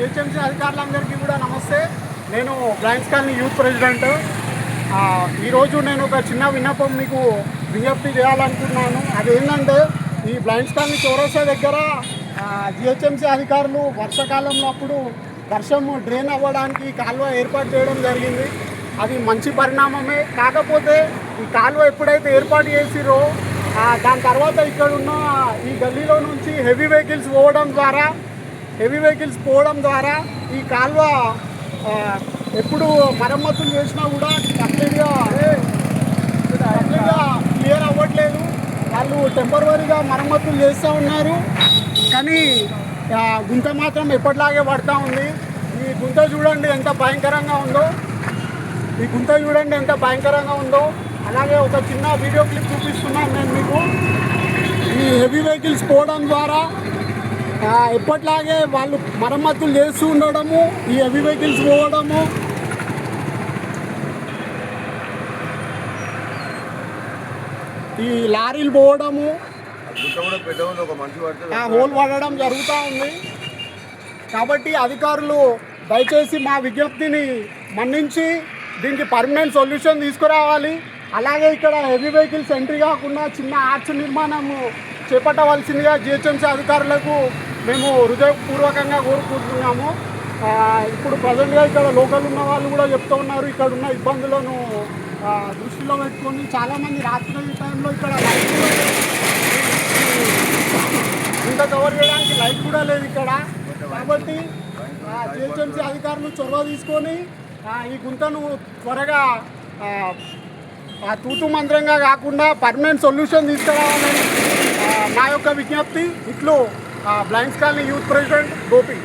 GHMC అధికారులందరికీ కూడా నమస్తే. నేను బ్లైండ్స్ కాలనీ యూత్ ప్రెసిడెంట్. ఈరోజు నేను ఒక చిన్న విన్నపం మీకు విజ్ఞప్తి చేయాలనుకున్నాను. అదేంటంటే ఈ బ్లైండ్స్ కాలనీ చౌరస్తా దగ్గర జిహెచ్ఎంసీ అధికారులు వర్షాకాలంలో అప్పుడు వర్షం డ్రైన్ అవ్వడానికి కాలువ ఏర్పాటు చేయడం జరిగింది. అది మంచి పరిణామమే. కాకపోతే ఈ కాలువ ఎప్పుడైతే ఏర్పాటు చేసిరో దాని తర్వాత ఇక్కడ ఉన్న ఈ గల్లీలో నుంచి హెవీ వెహికల్స్ పోవడం ద్వారా ఈ కాలువ ఎప్పుడు మరమ్మతులు చేసినా కూడా కంప్లీట్గా క్లియర్ అవ్వట్లేదు. వాళ్ళు టెంపరవరీగా మరమ్మతులు చేస్తూ ఉన్నారు, కానీ గుంత మాత్రం ఎప్పటిలాగే పడుతూ ఉంది. ఈ గుంత చూడండి ఎంత భయంకరంగా ఉందో. అలాగే ఒక చిన్న వీడియో క్లిప్ చూపిస్తున్నాను నేను మీకు. ఈ హెవీ వెహికల్స్ పోవడం ద్వారా ఎప్పటిలాగే వాళ్ళు మరమ్మతులు చేస్తూ ఉండడము, ఈ హెవీ వెహికల్స్ పోవడము, ఈ లారీలు పోవడము, హోల్ పడడం జరుగుతూ ఉంది. కాబట్టి అధికారులు దయచేసి మా విజ్ఞప్తిని మన్నించి దీనికి పర్మనెంట్ సొల్యూషన్ తీసుకురావాలి. అలాగే ఇక్కడ హెవీ వెహికల్స్ ఎంట్రీ కాకుండా చిన్న ఆర్చ్ నిర్మాణము చేపట్టవలసిందిగా జిహెచ్ఎంసీ అధికారులకు మేము హృదయపూర్వకంగా కోరుకుంటున్నాము. ఇప్పుడు ప్రజెంట్గా ఇక్కడ లోకల్ ఉన్న వాళ్ళు కూడా చెప్తూ ఉన్నారు, ఇక్కడ ఉన్న ఇబ్బందులను దృష్టిలో పెట్టుకొని చాలామంది రాత్రి టైంలో ఇక్కడ లైట్ ఇంత కవర్ చేయడానికి లైట్ కూడా లేదు ఇక్కడ. కాబట్టి జిహెచ్ఎంసీ అధికారులు చొరవ తీసుకొని ఈ గుంతను త్వరగా తూతు మంత్రంగా కాకుండా పర్మనెంట్ సొల్యూషన్ తీసుకురావాలని నా యొక్క విజ్ఞప్తి. ఇట్లు blinds colony youth president Gopi.